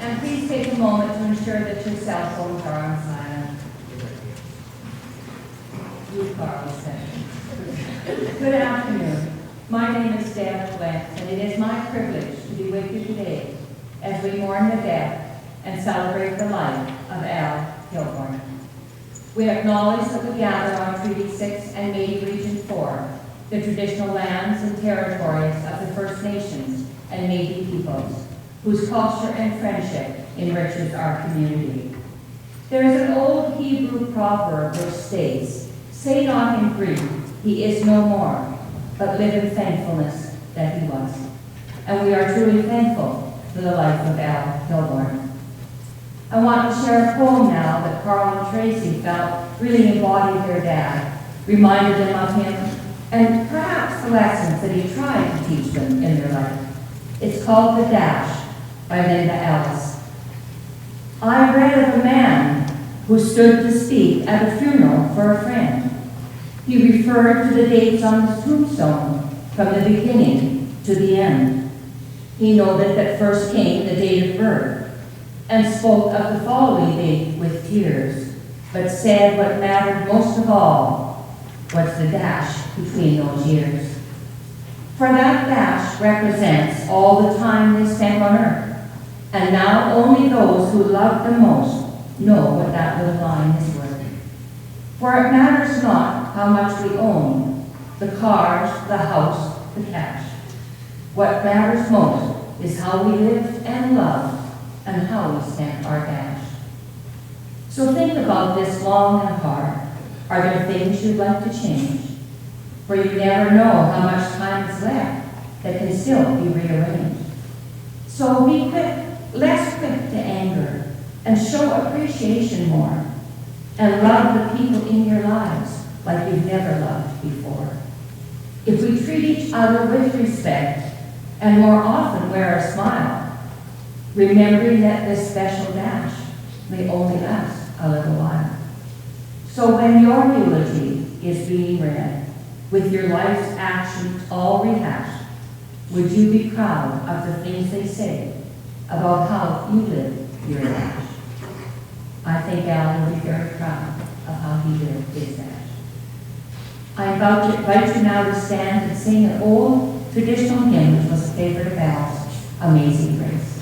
And please take a moment to ensure that your cell phones are on silent. You, Carl, said. Good afternoon. My name is Deanna, Lentz, and it is my privilege to be with you today as we mourn the death and celebrate the life of Al Kilborn. We acknowledge that we gather on Treaty 6 and Métis Region 4, the traditional lands and territories of the First Nations and Métis peoples, whose culture and friendship enriches our community. There is an old Hebrew proverb which states, "Say not in grief, he is no more, but live in thankfulness that he was." And we are truly thankful for the life of Al Kilborn. I want to share a poem now that Carl and Tracy felt really embodied their dad, reminded them of him, and perhaps the lessons that he tried to teach them in their life. It's called The Dash by Linda Ellis. I read of a man who stood to speak at a funeral for a friend. He referred to the dates on his tombstone from the beginning to the end. He noted that first came the date of birth and spoke of the following date with tears, but said what mattered most of all was the dash between those years. For that dash represents all the time they spent on earth, and now only those who love the most know what that little line is worth. For it matters not how much we own, the cars, the house, the cash. What matters most is how we lived and loved and how we spent our dash. So think about this long and hard. Are there things you'd like to change? For you never know how much time is left that can still be rearranged. So be quick, less quick to anger, and show appreciation more, and love the people in your lives like you've never loved before. If we treat each other with respect, and more often wear a smile, remembering that this special dash may only last a little while. So when your eulogy is being read, with your life's actions all rehashed, would you be proud of the things they say about how you lived your dash? I think Al will be very proud of how he lived his dash. I invite you now to stand and sing an old traditional hymn which was a favorite of Al's, Amazing Grace.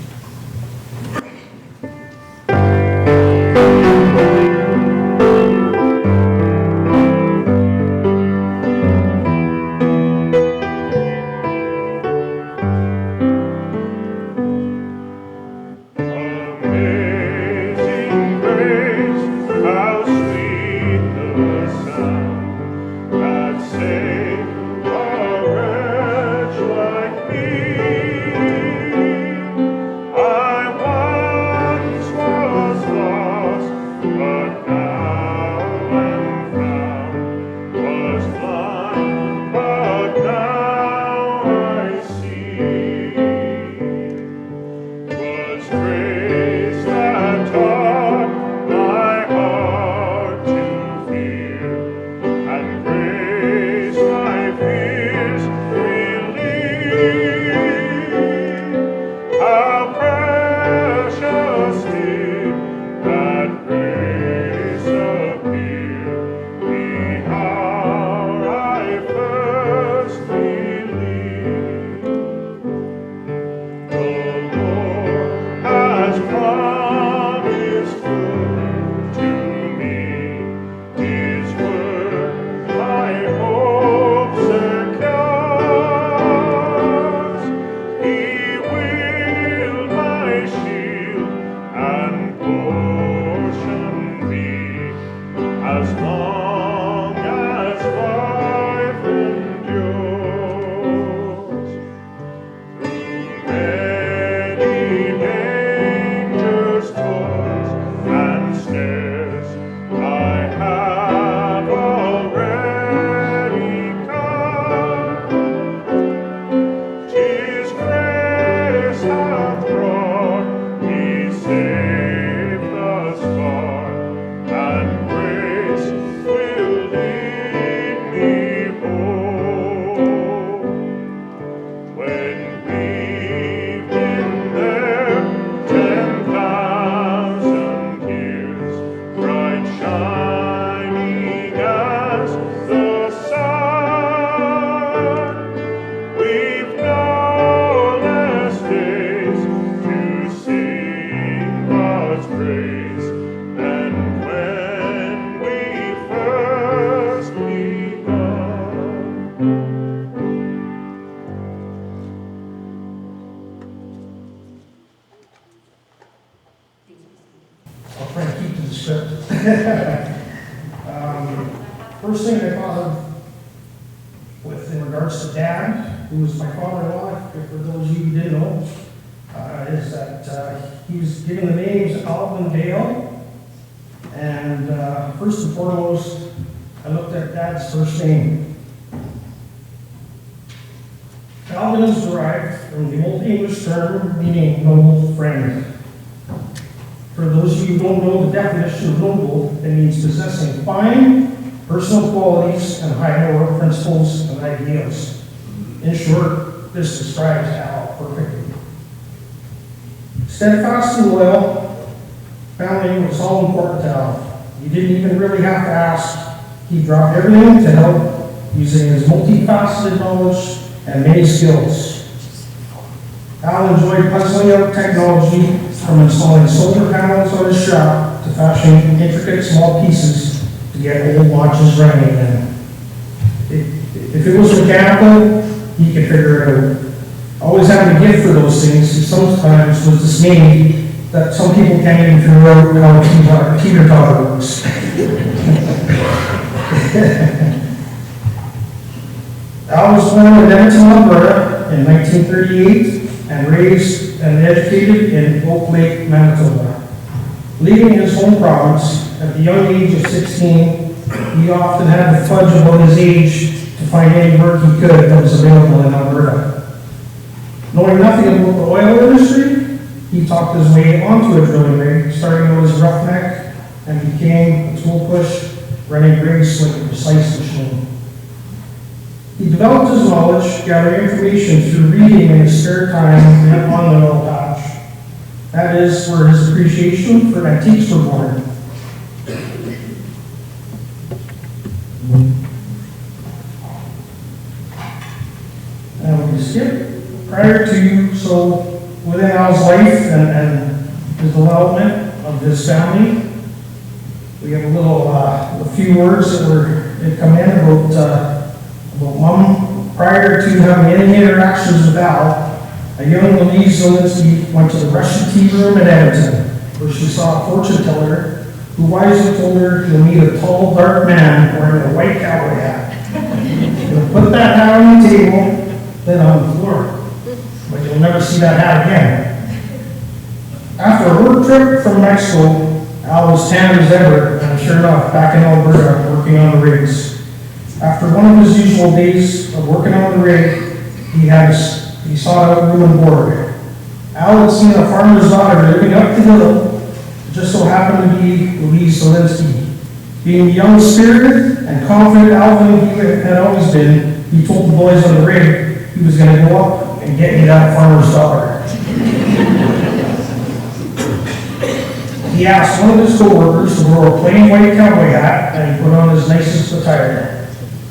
script. First thing I thought of with in regards to Dad, who was my father-in-law, for those of you who didn't know, is that he was given the names Alvin Dale. And first and foremost, I looked at Dad's first name. Alvin is derived from the Old English term meaning noble friend. For those of you who don't know the definition of noble, it means possessing fine personal qualities and high moral principles and ideals. In short, this describes Al perfectly. Steadfast and loyal, family was all important to Al. You didn't even really have to ask. He dropped everything to help using his multifaceted knowledge and many skills. Al enjoyed puzzling out technology, from installing solar panels on his shop to fashioning intricate small pieces to get old watches running again. If it was mechanical, he could figure it out. Always having a gift for those things, he sometimes was dismayed that some people can't even figure out how a teeter-totter works. Al was born in Edmonton, Alberta in 1938 and raised and educated in Oak Lake, Manitoba. Leaving his home province at the young age of 16, he often had to fudge about his age to find any work he could that was available in Alberta. Knowing nothing about the oil industry, he talked his way onto a drilling rig, starting out as a roughneck, and became a tool push, running rigs like a precise machine. He developed his knowledge, gathering information through reading in his spare time and on the oil patch. That is where his appreciation for antiques were born. Now we can skip. Prior to, so within Al's life and his development of his family, we have a few words that come in about Mom. Prior to having any interactions with Al, a young Louise Zelensky went to the Russian tea room in Edmonton, where she saw a fortune teller who wisely told her you'll meet a tall, dark man wearing a white cowboy hat. You'll put that hat on the table, then on the floor, but you'll never see that hat again. After a work trip from Mexico, Al was tan as ever, and sure enough, back in Alberta, working on the rigs. After one of his usual days of working on the rig, he sought out room and board. Al had seen a farmer's daughter living up the hill. It just so happened to be Louise Zelensky. Being the young, spirited, and confident Alvin he had always been, he told the boys on the rig he was going to go up and get me that farmer's daughter. He asked one of his co-workers to wear a plain white cowboy hat and he put on his nicest attire.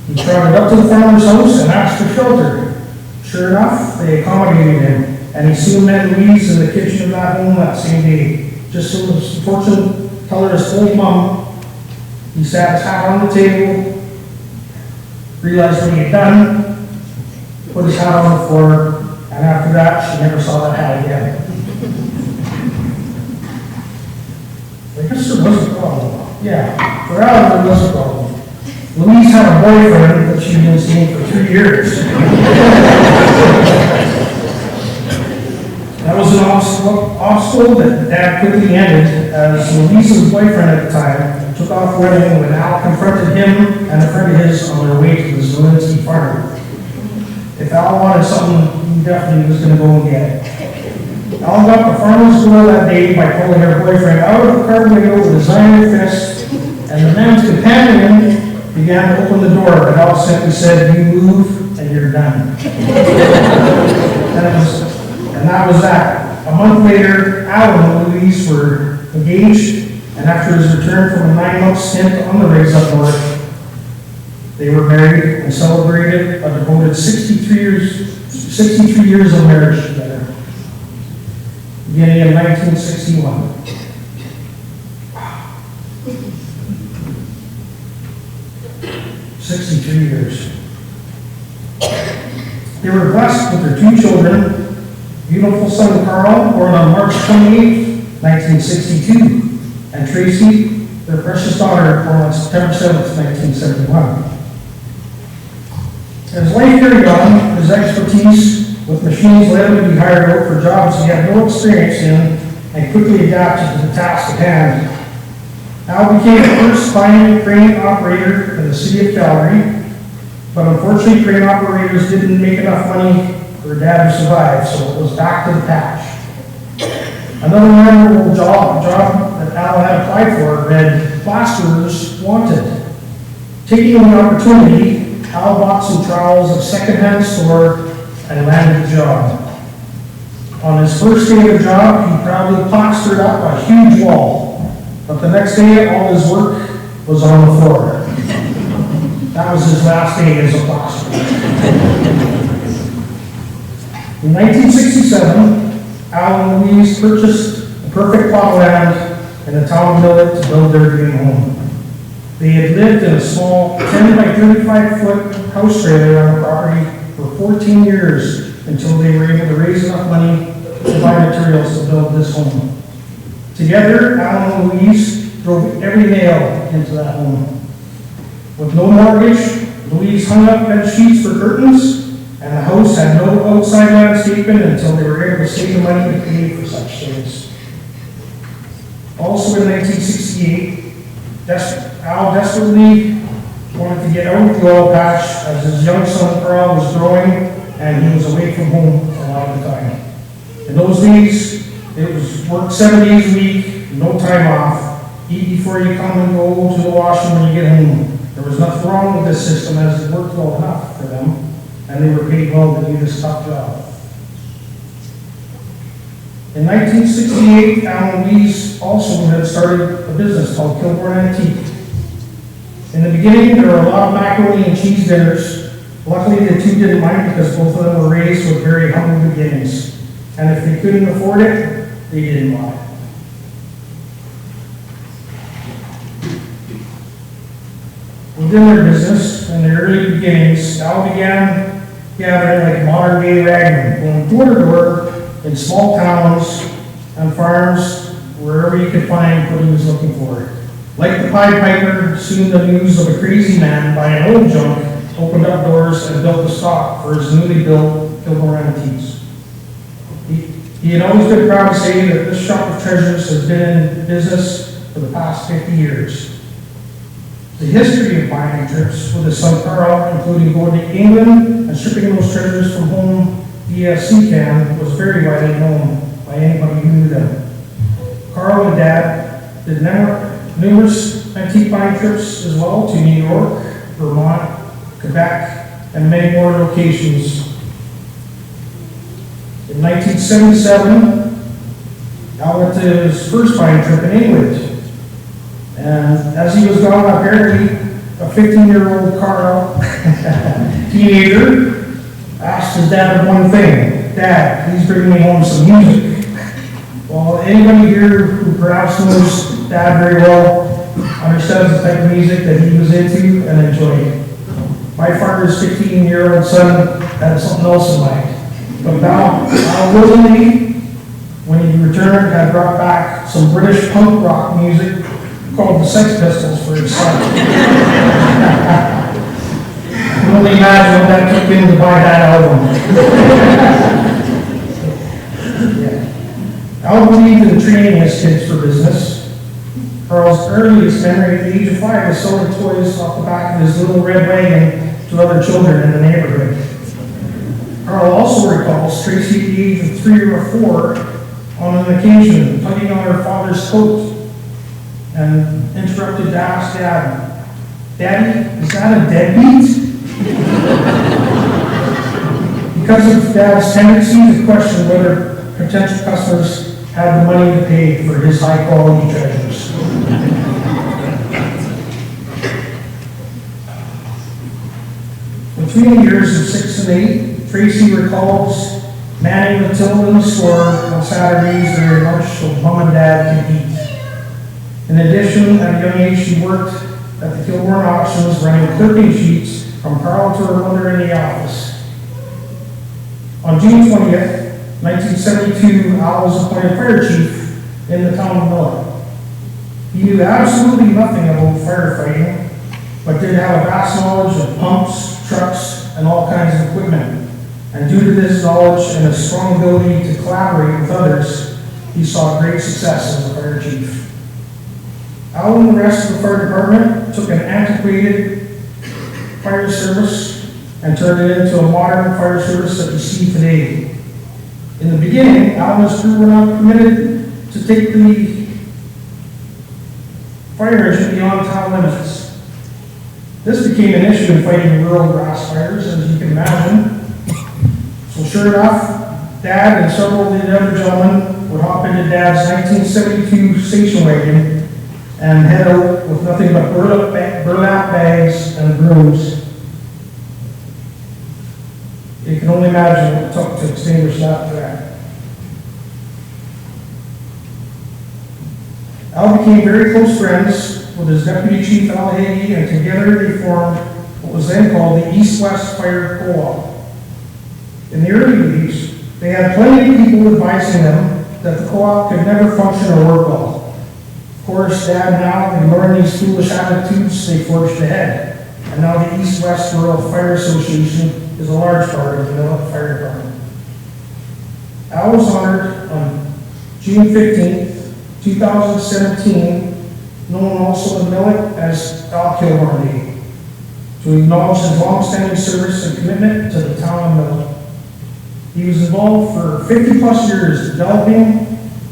He trotted up to the farmer's house and asked for shelter. Sure enough, they accommodated him, and he soon met Louise in the kitchen of that home that same day. Just so the fortune teller has told Mom, he sat his hat on the table, realized what he had done, put his hat on the floor, and after that, she never saw that hat again. I guess there was a problem. Yeah, for Al, there was a problem. Louise had a boyfriend that she'd been seeing for 3 years. That was an obstacle that Dad quickly ended, as Louise's boyfriend at the time took off running when Al confronted him and a friend of his on their way to the Zelensky farm. If Al wanted something, he definitely was going to go and get it. Al got the farmer's girl that day by pulling her boyfriend out of the car window with his iron fist, and the man's companion began to open the door, but Al simply said, "You move, and you're done." and that was that. A month later, Al and Louise were engaged, and after his return from a 9-month stint on the rigs up north, they were married and celebrated a devoted 63 years of marriage together, beginning in 1961. 63 years. They were blessed with their 2 children, beautiful son Carl, born on March 28, 1962, and Tracy, their precious daughter born on September 7th, 1971. As life carried on, his expertise with machines led him to be hired out for jobs he had no experience in and quickly adapted to the task at hand. Al became the first fine crane operator in the city of Calgary, but unfortunately crane operators didn't make enough money for Dad to survive, so it was back to the patch. Another memorable job that Al had applied for read Plasterers Wanted. Taking the opportunity, Al bought some trowels at a secondhand store and landed the job. On his first day of the job, he proudly plastered up a huge wall, but the next day all his work was on the floor. That was his last day as a plasterer. In 1967, Al and Louise purchased a perfect plot of land in the town of Millet to build their dream home. They had lived in a small 10 by 35 foot house trailer on the property for 14 years until they were able to raise enough money to buy materials to build this home. Together, Al and Louise drove every nail into that home. With no mortgage, Louise hung up bed sheets for curtains, and the house had no outside landscaping until they were able to save the money to pay for such things. Also in 1968, Al desperately wanted to get out of the oil patch as his young son Carl was growing and he was away from home a lot of the time. In those days, it was work 7 days a week, no time off, eat before you come and go to the washroom when you get home. There was nothing wrong with this system as it worked well enough for them, and they were paid well to do this tough job. In 1968, Al and Louise also had started a business called Kilborn Antique. In the beginning, there were a lot of macaroni and cheese dinners. Luckily, the two didn't mind because both of them were raised with very humble beginnings. And if they couldn't afford it, they didn't want it. Within their business, in their early beginnings, Al began gathering like modern day ragmen, going door to door in small towns and farms, wherever he could find what he was looking for. Like the Pied Piper, soon the news of a crazy man buying old junk opened up doors and built a stock for his newly built Kilborn Antiques. He had always been proud to say that this shop of treasures has been in business for the past 50 years. The history of buying trips with his son Carl, including going to England and shipping those treasures from home via sea can, was very widely known by anybody who knew them. Carl and Dad did numerous antique buying trips as well to New York, Vermont, Quebec, and many more locations. In 1977, Al went to his first buying trip in England. And as he was gone, apparently a 15-year-old Carl, teenager, asked his dad one thing: "Dad, please bring me home some music." Well, anybody here who perhaps knows Dad very well understands the type of music that he was into and enjoyed. My father's 15-year-old son had something else in mind. But Al willingly, when he returned, had brought back some British punk rock music called the Sex Pistols for his son. I can only imagine what that took him to buy that album. Yeah. Al believed in training his kids for business. Carl's earliest memory at the age of 5 was selling toys off the back of his little red wagon to other children in the neighborhood. Carl also recalls Tracy at the age of 3 or 4 on an occasion tugging on her father's coat and interrupted to ask Dad, "Daddy, is that a deadbeat?" Because of Dad's tendency to question whether potential customers had the money to pay for his high-quality treasures. Between the years of 6 and 8, Tracy recalls manning the till in the store on Saturdays during lunch so Mom and Dad could eat. In addition, at a young age, she worked at the Kilborn auctions running clipping sheets from Carl to her mother in the office. On June 20th, 1972, Al was appointed fire chief in the town of Millet. He knew absolutely nothing about firefighting, but did have a vast knowledge of pumps, trucks, and all kinds of equipment. And due to this knowledge and his strong ability to collaborate with others, he saw great success as a fire chief. Al and the rest of the fire department took an antiquated fire service and turned it into a modern fire service that we see today. In the beginning, Al and his crew were not permitted to take the fire engine beyond town limits. This became an issue in fighting rural grass fires, as you can imagine. So sure enough, Dad and several of the other gentlemen would hop into Dad's 1972 station wagon and head out with nothing but burlap bags and brooms. You can only imagine what it took to extinguish that threat. Al became very close friends with his deputy chief, Heidi, and together they formed what was then called the East-West Fire Co-op. In the early days, they had plenty of people advising them that the co-op could never function or work well. Of course, Dad now, ignoring these foolish attitudes, they forged ahead. And now the East-West Rural Fire Association is a large part of the Millet Fire Department. Al was honored on June 15th, 2017, known also in Millet as Alvin Kilborn Day, to acknowledge his long-standing service and commitment to the town of Millet. He was involved for 50 plus years developing,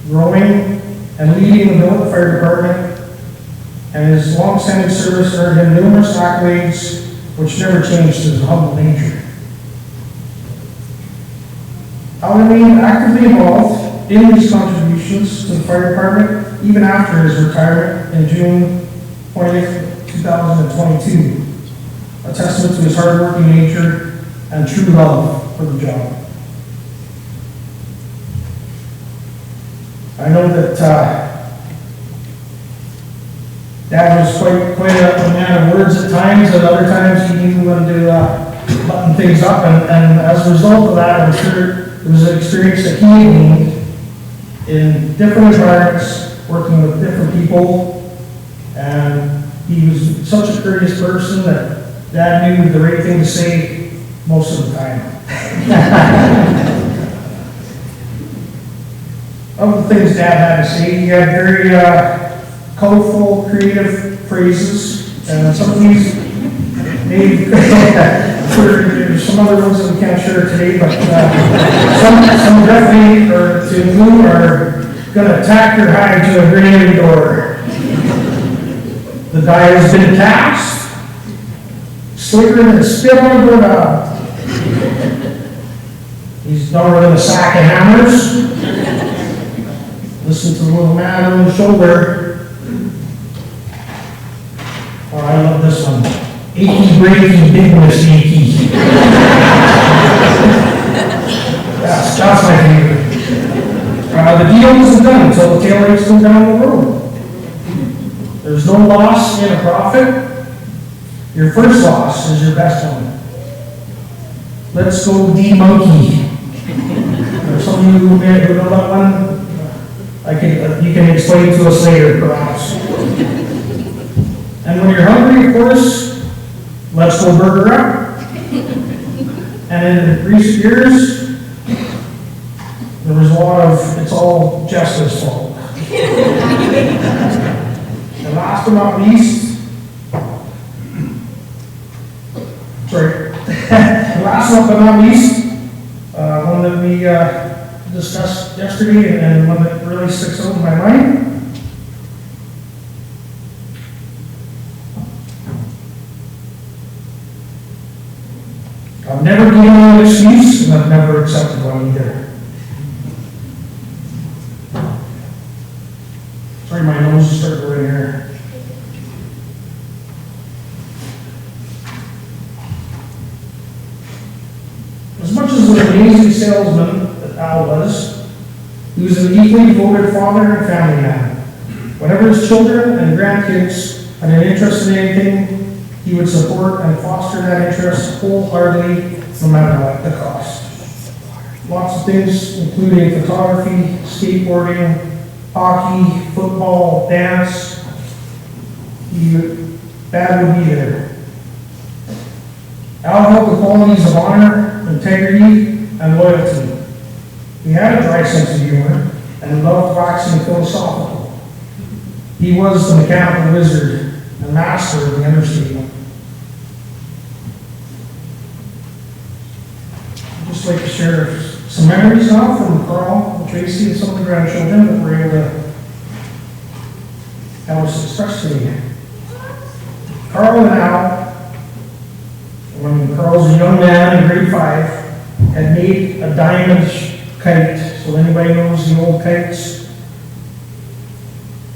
growing, and leading the Millet Fire Department, and his long-standing service earned him numerous accolades, which never changed his humble nature. Al remained actively involved in these contributions to the fire department even after his retirement in June 20th, 2022, a testament to his hard-working nature and true love for the job. I know that Dad was quite a man of words at times, and other times he knew when to button things up, and as a result of that, I'm sure it was an experience that he gained in different environments, working with different people, and he was such a courteous person that Dad knew the right thing to say most of the time. Of the things Dad had to say, he had very colorful, creative phrases, and some of these maybe there's some other ones that we can't share today, but some definitely are to include are going to attack your hide to a granary door. The die has been cast, slicker than spit on the doorknob. He's dumber than a sack of hammers. Listen to the little man on the shoulder. Oh, I love this one. Achy, breaky, bigness, achy. That's my favorite. The deal isn't done until the tail lights go down the road. There's no loss in a profit. Your first loss is your best one. Let's go D-monkey. There's some of you who know that one. You can explain to us later, perhaps. And when you're hungry, of course, let's go burger up. And in recent years, there was a lot of, it's all Jessica's fault. And last but not least, one that we discussed yesterday and one that really sticks out in my mind. I've never given an excuse, and I've never accepted one either. Sorry, my nose is starting to run here. As much as an amazing salesman that Al was, he was an equally devoted father and family man. Whenever his children and grandkids had an interest in anything, he would support and foster that interest wholeheartedly, no matter what the cost. Lots of things, including photography, skateboarding, hockey, football, dance, Dad would be there. Al held the qualities of honor, integrity, and loyalty. He had a dry sense of humor and loved waxing philosophical. He was the mechanical wizard and master of the understatement. I'd just like to share some memories now from Carl and Tracy and some of the grandchildren that were able to have us express today. Carl and Al, when Carl was a young man in grade 5, had made a diamond kite. So anybody knows the old kites?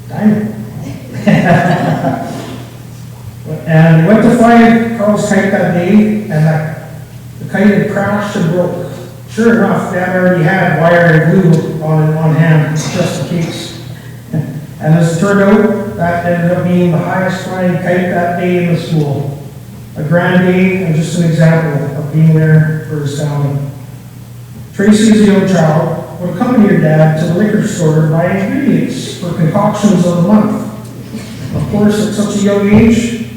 Diamond. And they went to fly Carl's kite that day, and the kite had crashed and broke. Sure enough, Dad already had wire and glue on hand, just in case. And as it turned out, that ended up being the highest flying kite that day in the school. A grand day, and just an example of being there for his family. Tracy, as a young child, would accompany her dad to the liquor store to buy ingredients for concoctions of the month. Of course, at such a young age,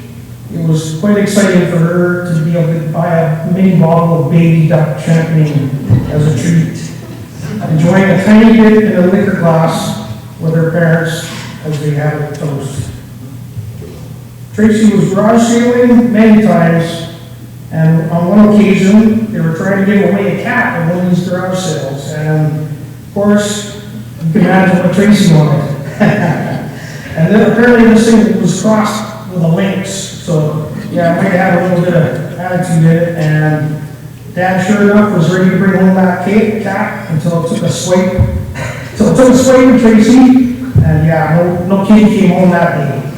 it was quite exciting for her to be able to buy a mini bottle of baby duck champagne as a treat, enjoying a tiny bit in a liquor glass with her parents as they had a toast. Tracy was garage sailing many times, and on one occasion, they were trying to give away a cat at one of these garage sales, and of course, you can imagine what Tracy wanted. And then apparently this thing was crossed with a Lentz, so yeah, it might have a little bit of attitude in it, and Dad, sure enough, was ready to bring home that cat until it took a swipe. So it took a swipe with Tracy, and yeah, no kid came home that day.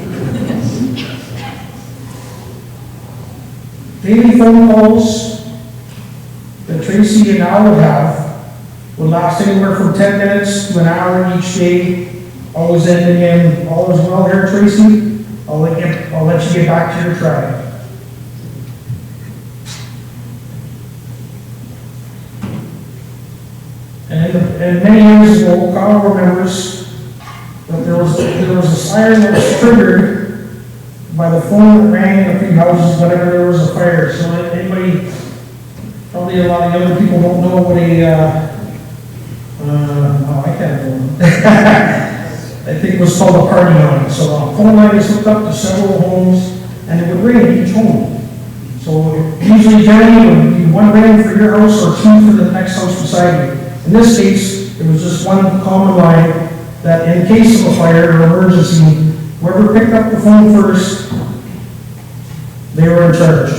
Daily phone calls that Tracy and Al would have would last anywhere from 10 minutes to an hour each day, always ending in, all is well here, Tracy. I'll let you get back to your tribe. And many years ago, Carl remembers that there was a siren that was triggered by the phone that rang in a few houses whenever there was a fire. So anybody, probably a lot of younger people don't know what I can't know. I think it was called a party line. So a phone line is hooked up to several homes, and it would ring at each home. So usually, generally, would be one ring for your house or two for the next house beside you. In this case, it was just one common line that in case of a fire or emergency, whoever picked up the phone first, they were in charge.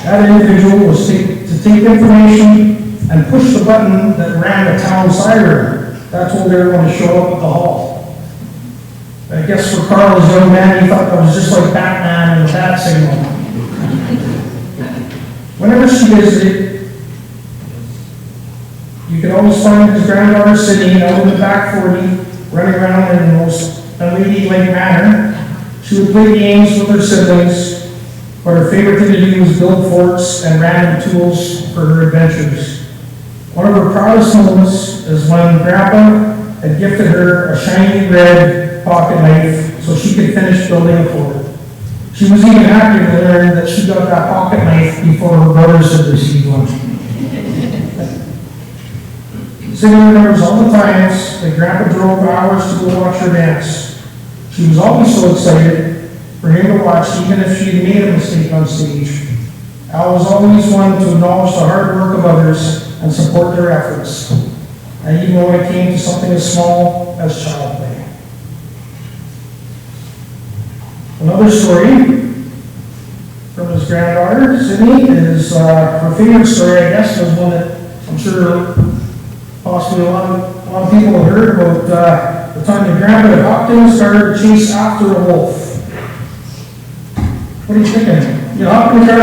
That individual was to take information and push the button that ran the town siren. That told everyone to show up at the hall. I guess for Carl, as a young man, he thought that was just like Batman and the bat signal. Whenever she visited, you could always find his granddaughter sitting out in the back 40, running around in the most unladylike manner. She would play games with her siblings, but her favorite thing to do was build forts and random tools for her adventures. One of her proudest moments is when Grandpa had gifted her a shiny red pocket knife so she could finish building a fort. She was even happy to learn that she got that pocket knife before her brothers had received one. Cindy remembers all the times that Grandpa drove hours to go watch her dance. She was always so excited for him to watch, even if she had made a mistake on stage. Al was always one to acknowledge the hard work of others and support their efforts, and even when it came to something as small as child play. Another story from his granddaughter, Sydney, is her favorite story, I guess, was one that I'm sure possibly a lot of people have heard about the time that Grandpa had hopped in and started to chase after a wolf. What are you thinking? You hop in the car,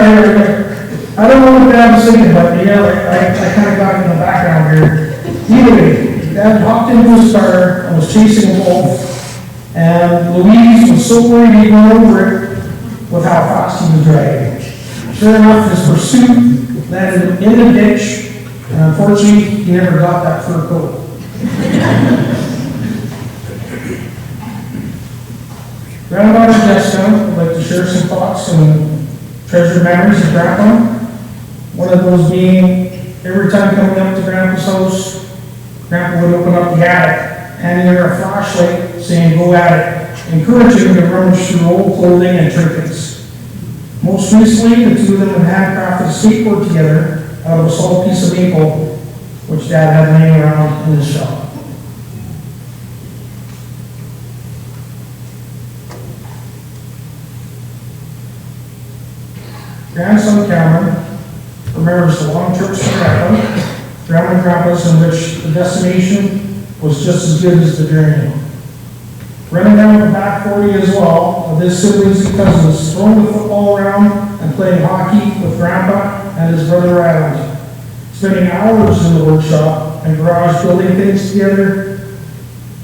I don't know what Dad was thinking, but yeah, I kind of got in the background here. Anyway, Dad hopped into his car and was chasing a wolf. And Louise was so worried he'd run over it with how fast he was driving. Sure enough, his pursuit landed in the ditch, and unfortunately, he never got that fur coat. Granddaughter Jessica would like to share some thoughts and treasured memories of Grandpa. One of those being, every time coming up to Grandpa's house, Grandpa would open up the attic, handing her a flashlight, saying, "Go at it," encouraging her to rummage through old clothing and trinkets. Most recently, the two of them had handcrafted a skateboard together out of a solid piece of maple, which Dad had laying around in his shop. Grandson Cameron remembers the long trips to Grandma and Grandpa's, in which the destination was just as good as the journey. Running down the back 40 as well, with his siblings and cousins, throwing the football around and playing hockey with Grandpa and his brother Ryland. Spending hours in the workshop and garage building things together,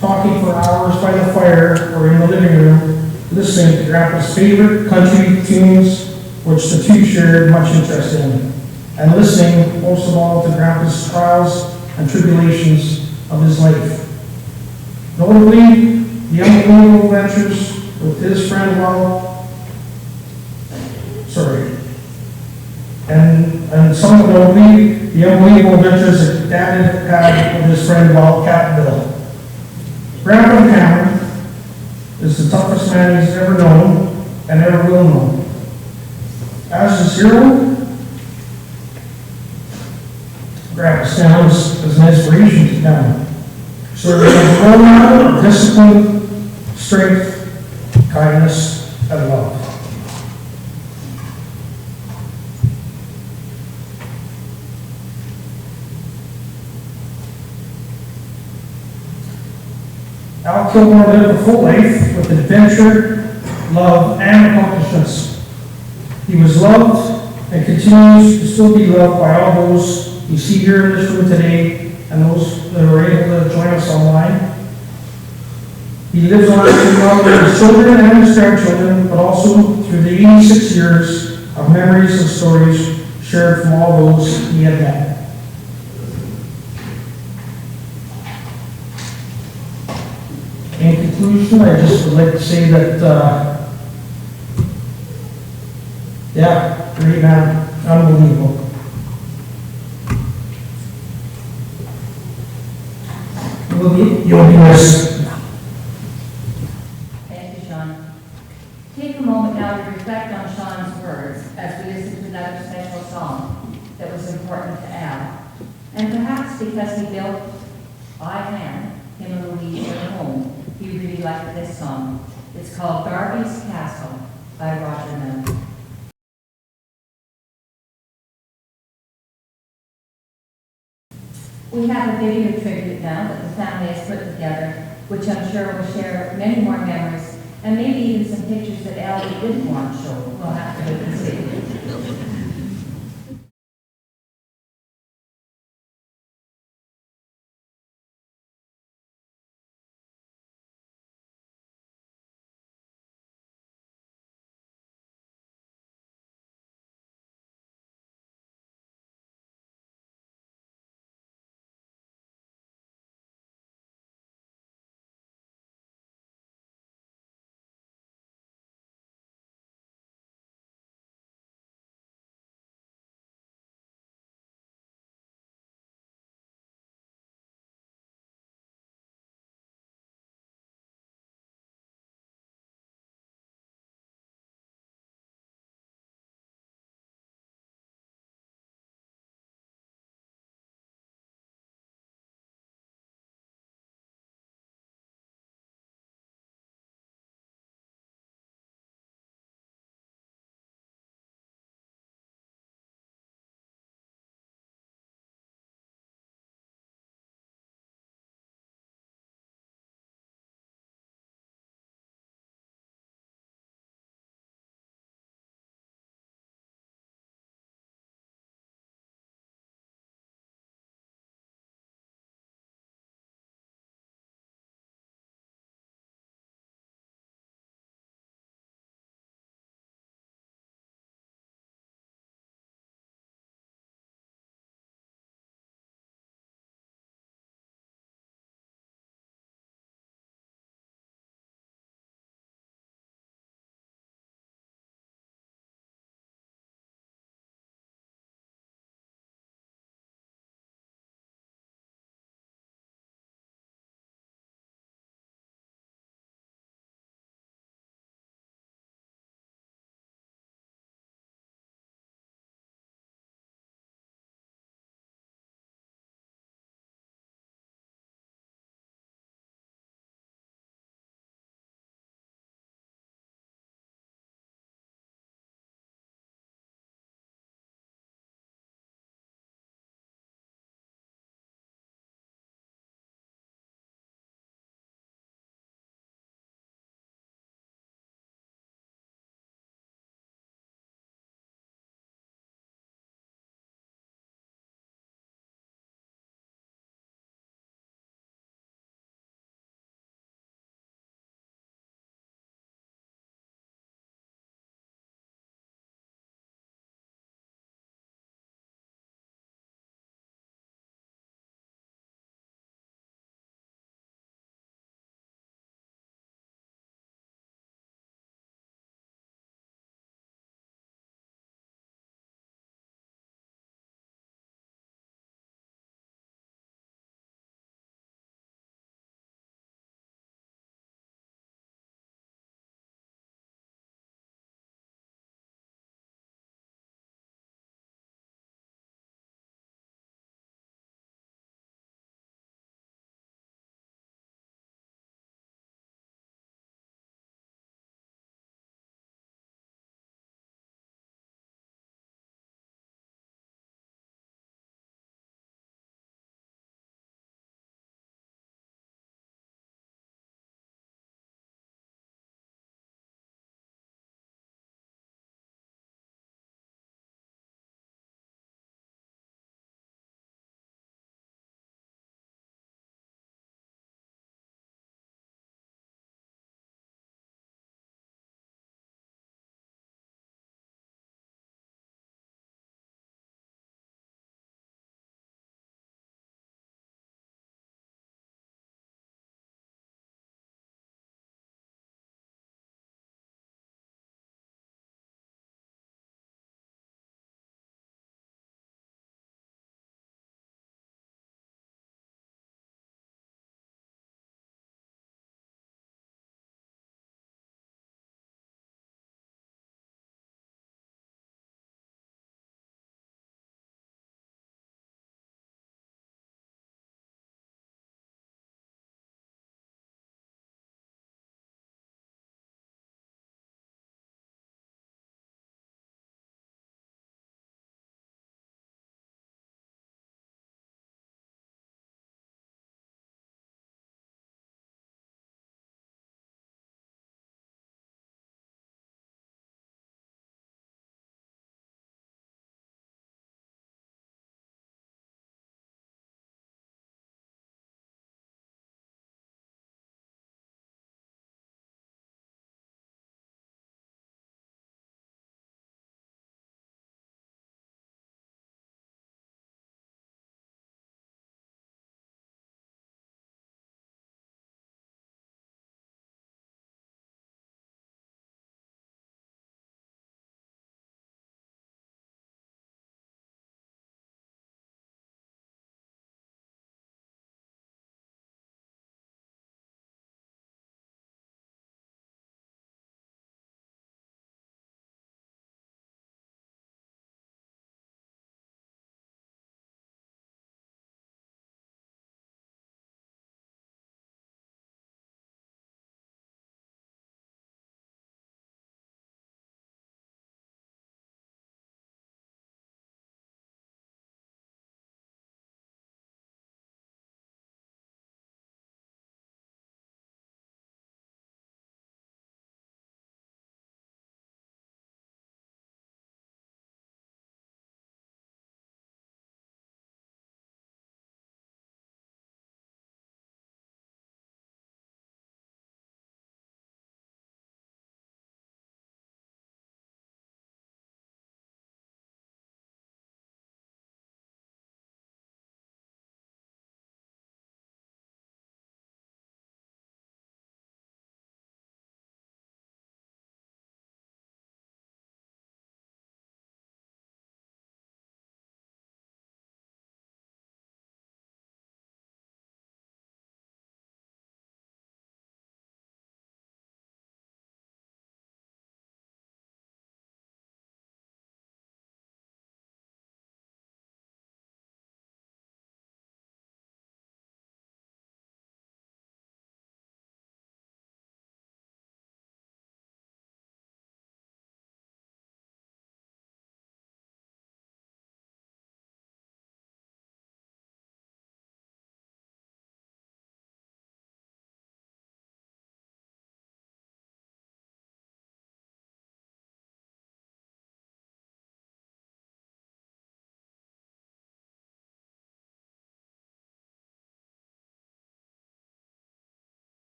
talking for hours by the fire or in the living room, listening to Grandpa's favorite country tunes, which the two shared much interest in, and listening most of all to Grandpa's trials and tribulations of his life. Notably, the unbelievable adventures with his friend and some notably, the unbelievable adventures that Dad had with his friend Wildcat Bill. Grandpa Cameron is the toughest man he's ever known and ever will know. As his hero, Grandpa stands as an inspiration to them. So as a role model of discipline, strength, kindness, and love. Al Kilborn lived a full life with adventure, love, and accomplishments. He was loved and continues to still be loved by all those you see here in this room today and those that are able to join us online. He lives on through his children and his grandchildren, but also through the 86 years of memories and stories shared from all those he had met. In conclusion, I just would like to say that, great man, unbelievable. You'll be missed. Thank you, Sean. Take a moment now to reflect on Sean's words as we listen to another special song that was important to Al. And perhaps because he built by hand him and Louise at home, he really liked this song. It's called Darby's Castle by Roger Millet. We have a video tribute now that the family has put together, which I'm sure will share many more memories and maybe even some pictures that Al didn't want to show. We'll have to look and see.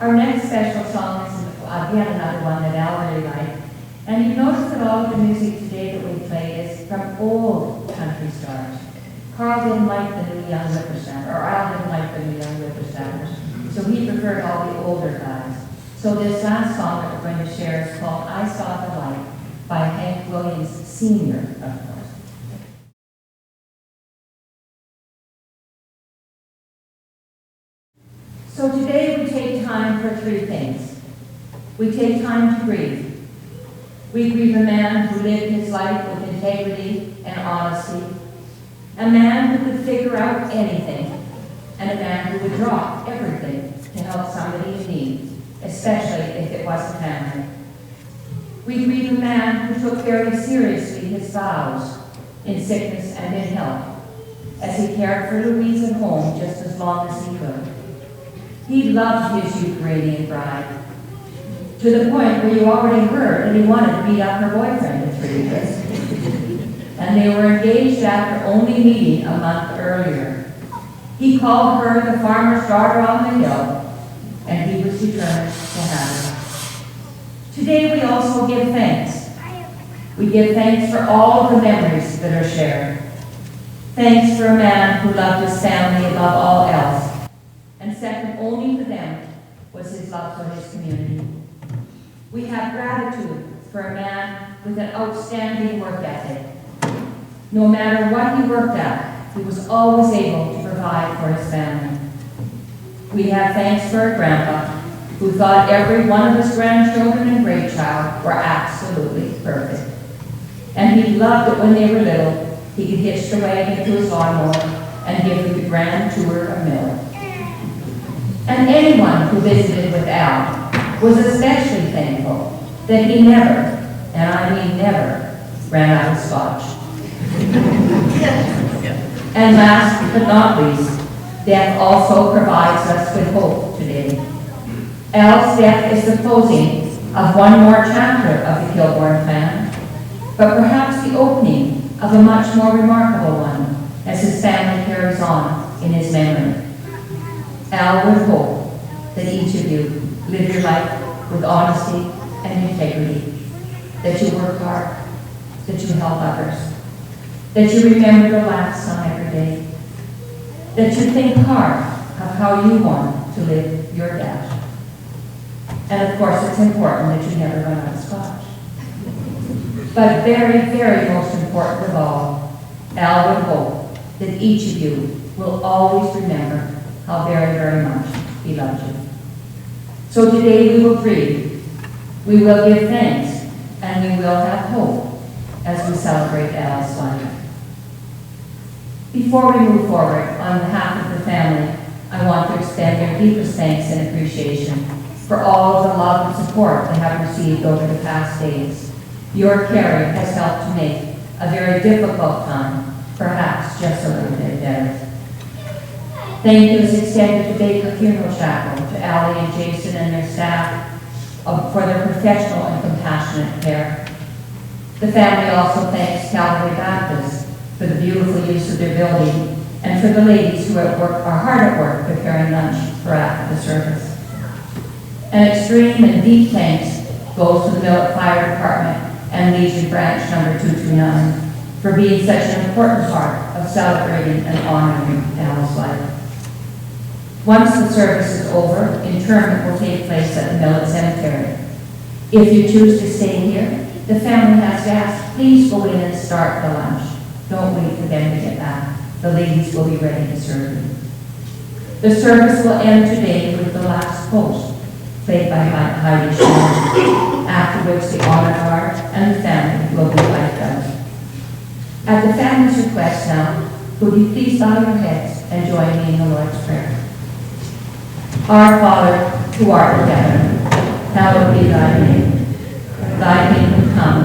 Our next special song is yet another one that Al really liked. And you notice that all of the music today that we play is from old country stars. Carl didn't like the new young whippersnappers, or Al didn't like the new young whippersnappers, so he preferred all the older guys. So this last song that we're going to share is called I Saw the Light by Hank Williams Sr., of course. So today we take time for three things. We take time to grieve. We grieve a man who lived his life with integrity and honesty, a man who could figure out anything, and a man who would drop everything to help somebody in need, especially if it was a family. We grieve a man who took very seriously his vows in sickness and in health, as he cared for Louise at home just as long as he could. He loved his Ukrainian bride, to the point where you already heard that he wanted to beat up her boyfriend in 3 years. And they were engaged after only meeting a month earlier. He called her the farmer's daughter on the hill, and he was determined to have her. Today we also give thanks. We give thanks for all of the memories that are shared. Thanks for a man who loved his family above all else, and second only to them was his love for his community. We have gratitude for a man with an outstanding work ethic. No matter what he worked at, he was always able to provide for his family. We have thanks for a grandpa who thought every one of his grandchildren and great-child were absolutely perfect. And he loved it when they were little. He could hitch the wagon to his lawnmower and give them the grand tour of Millet. And anyone who visited with Al was especially thankful that he never, and I mean never, ran out of scotch. And last but not least, death also provides us with hope today. Al's death is the closing of one more chapter of the Kilborn clan, but perhaps the opening of a much more remarkable one as his family carries on in his memory. Al would hope that each of you live your life with honesty and integrity, that you work hard, that you help others, that you remember the laughs on every day, that you think hard of how you want to live your dash. And of course, it's important that you never run out of scotch. But very, very most important of all, Al would hope that each of you will always remember how very, very much he loved you. So today we will grieve, we will give thanks, and we will have hope as we celebrate Al's life. Before we move forward, on behalf of the family, I want to extend their deepest thanks and appreciation for all of the love and support they have received over the past days. Your caring has helped to make a very difficult time, perhaps just a little bit better. Thank you is extended to Baker Funeral Chapel, to Allie and Jason and their staff for their professional and compassionate care. The family also thanks Calvary Baptist for the beautiful use of their building and for the ladies who are hard at work preparing lunch for after the service. An extreme and deep thanks goes to the Millet Fire Department and Legion Branch number 229 for being such an important part of celebrating and honoring Al's life. Once the service is over, interment will take place at the Millet Cemetery. If you choose to stay here, the family has to ask, please go in and start the lunch. Don't wait for them to get back. The ladies will be ready to serve you. The service will end today with the last post, played by Heidi, Schwonik, after which the honor guard and the family will be wiped out. At the family's request now, would you please bow your heads and join me in the Lord's Prayer. Our Father, who art in heaven, hallowed be thy name. Thy kingdom come,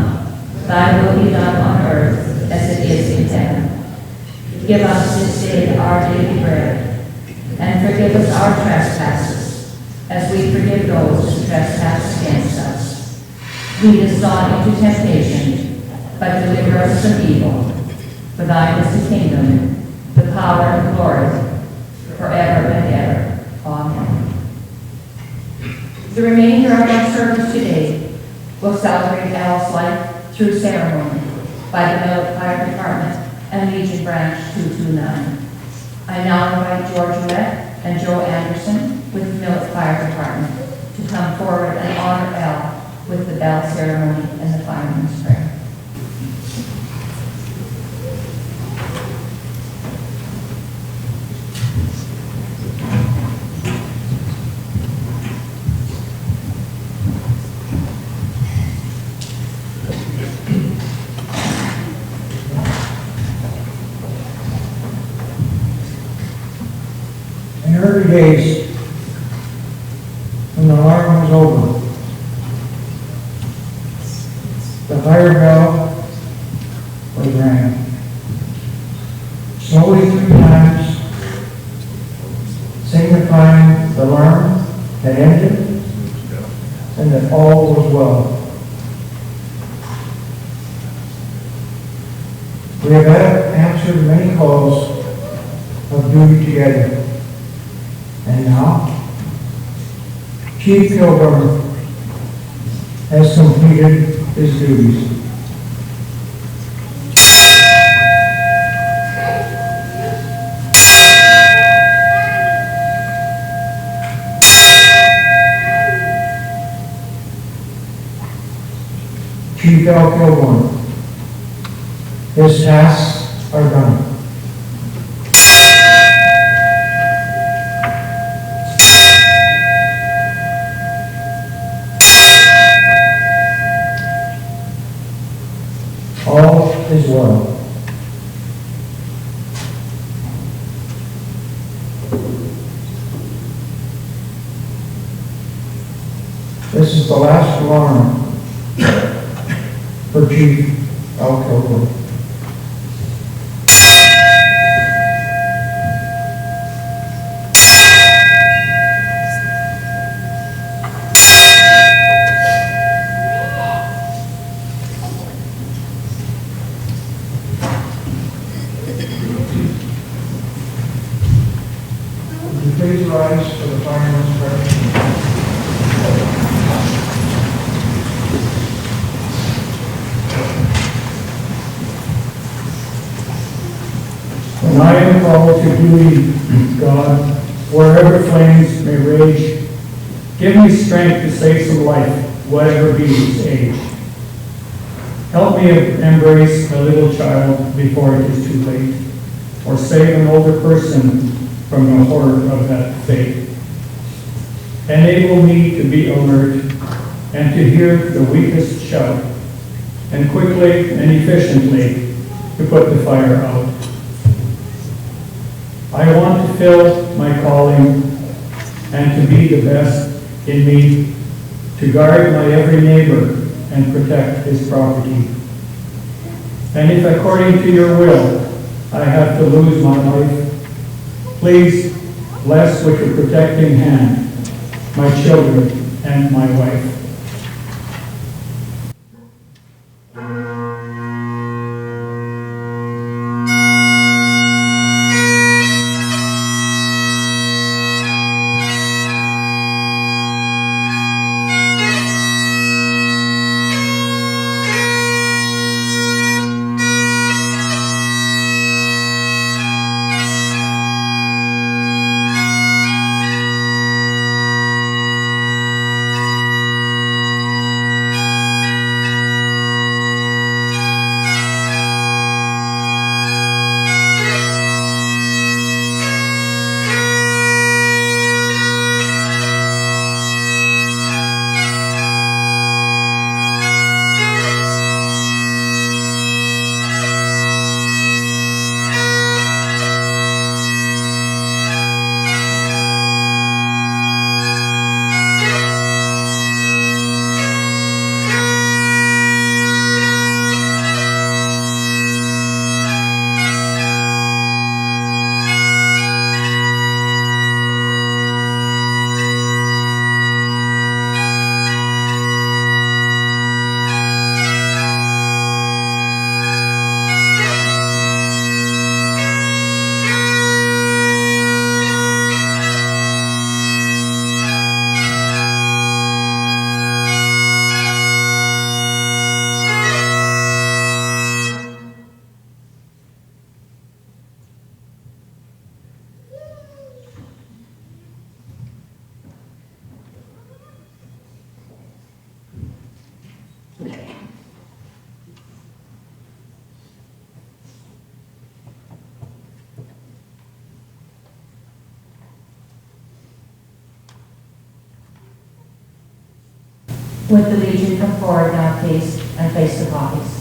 thy will be done on earth as it is in heaven. Give us this day our daily bread, and forgive us our trespasses, as we forgive those who trespass against us. Lead us not into temptation, but deliver us from evil. For thine is the kingdom, the power, and the glory, forever and ever. Amen. remainder of our service today will celebrate Al's life through ceremony by the Millet Fire Department and Legion Branch 229. I now invite George Millet and Joe Anderson with the Millet Fire Department to come forward and honor Al with the bell ceremony and the fireman's prayer. In early days, when the alarm was over, the fire bell was rang. Slowly 3 times, signifying the alarm had ended and that all was well. We have answered many calls of duty together. And now, Chief Kilborn has completed his duties. Chief Al Kilborn, his tasks are done. All is well. This is the last alarm for Chief Al Kilborn. Please rise for the fireman's prayer. When I am called to duty, God, wherever flames may rage, give me strength to save some life, whatever be its age. Help me embrace a little child before it is too late, or save an older person from the horror of that fate. Enable me to be alert and to hear the weakest shout, and quickly and efficiently to put the fire out. I want to fill my calling and to be the best in me, to guard my every neighbor and protect his property. And if according to your will I have to lose my life, please bless with your protecting hand my children and my wife. Would the Legion come forward now, please, and place the copies?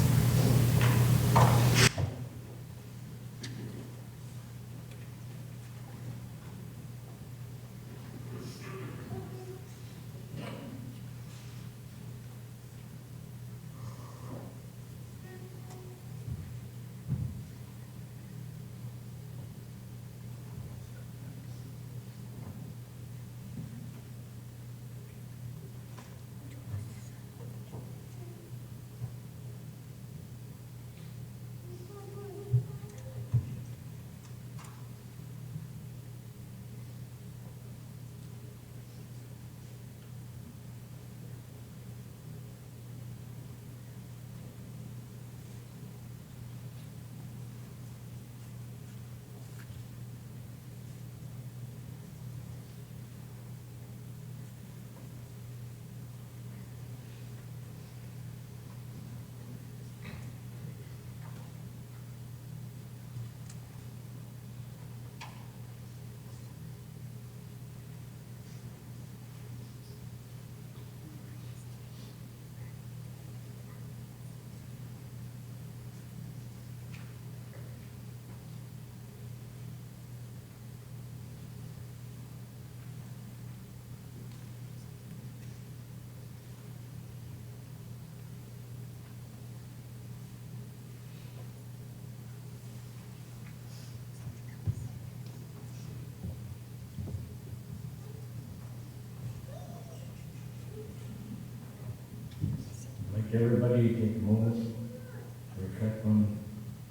Everybody take a moment to reflect on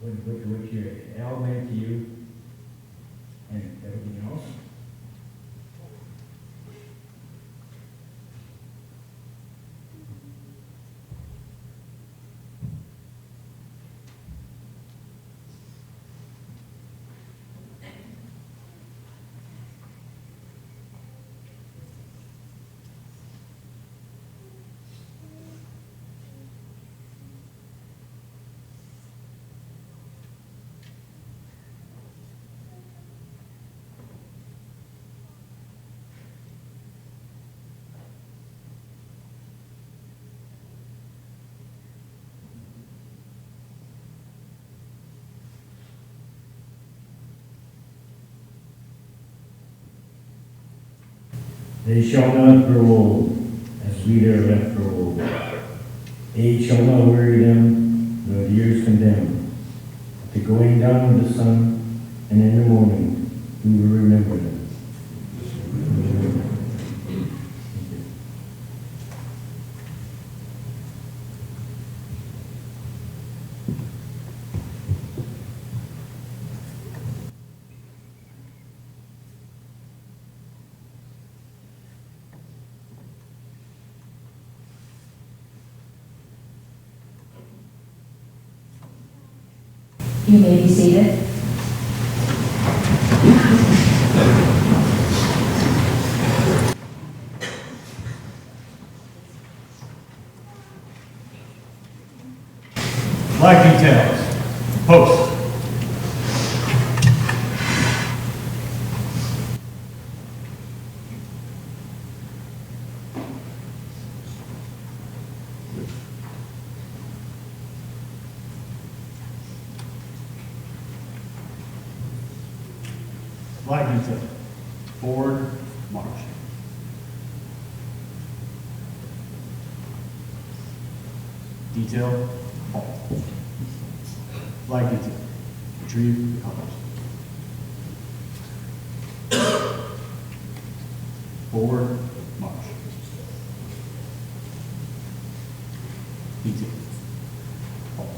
what your Al meant to you and everything else. They shall not grow old, as we are left grow old. Age shall not weary them, nor years condemn. At the going down of the sun, and in the morning, we will remember them. You may be seated. Flag details. Post. Flag detail. Forward march. Detail. Halt. Flag detail. Retrieve the colors. Forward march. Detail. Halt.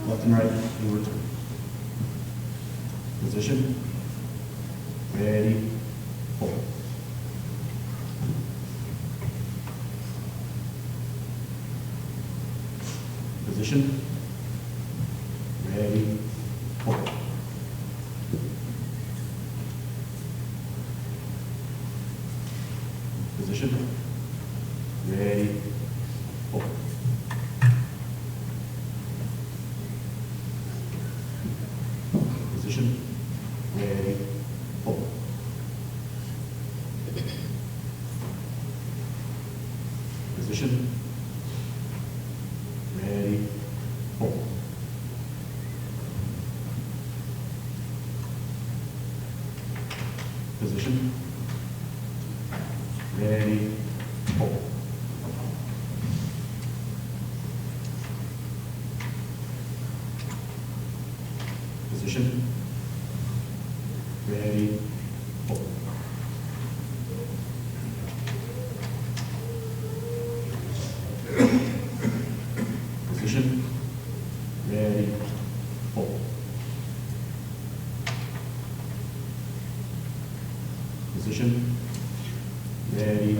Left and right in return. Position. Ready. Hold. Position. Ready. Hold. Position. Ready. Hold. Position. Ready. Hold. Position. Ready. Hold. Position. Ready. Hold. Position. Ready. Hold. Position. Ready. Hold. Position. Ready.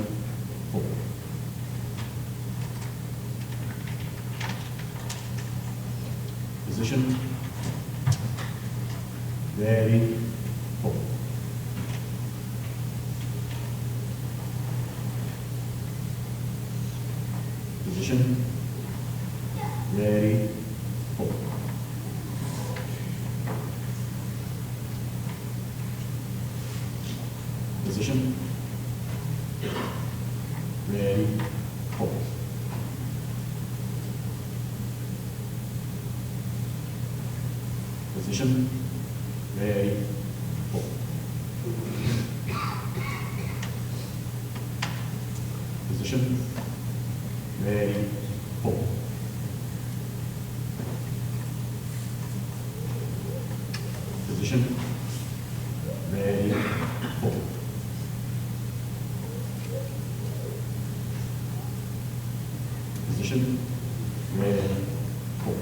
Hold. Position. Ready. Hold. Position. Ready. Hold. Position. Ready. Hold. Position. Ready. Hold. Position. Ready. Hold. Position. Ready. Hold. Position. Ready. Hold.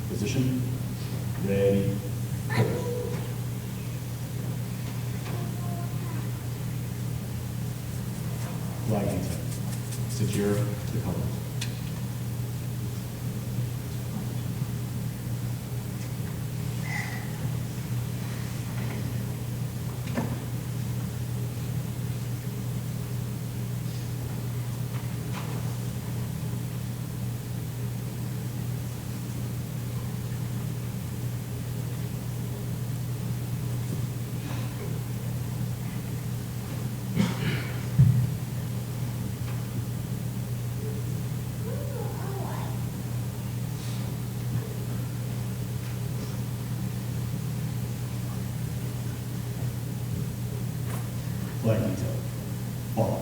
Position. Ready. Hold. Flag detail. Secure the colors. Flag detail. Ball.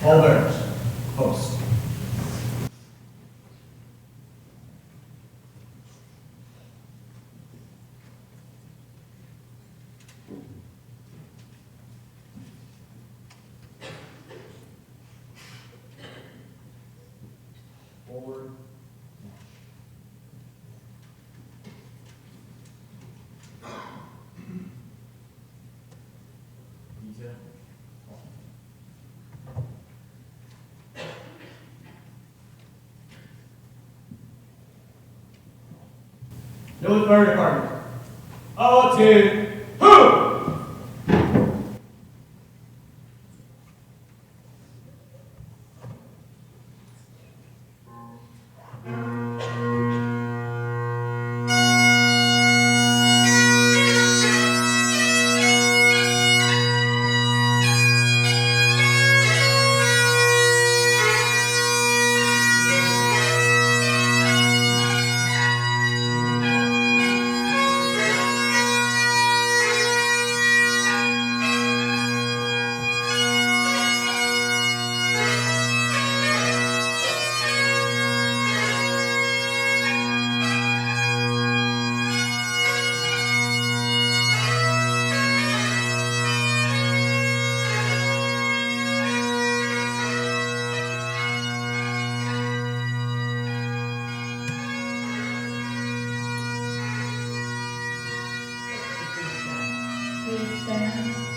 All bearers, post. Forward. Detail. No fire department. All to who? stand.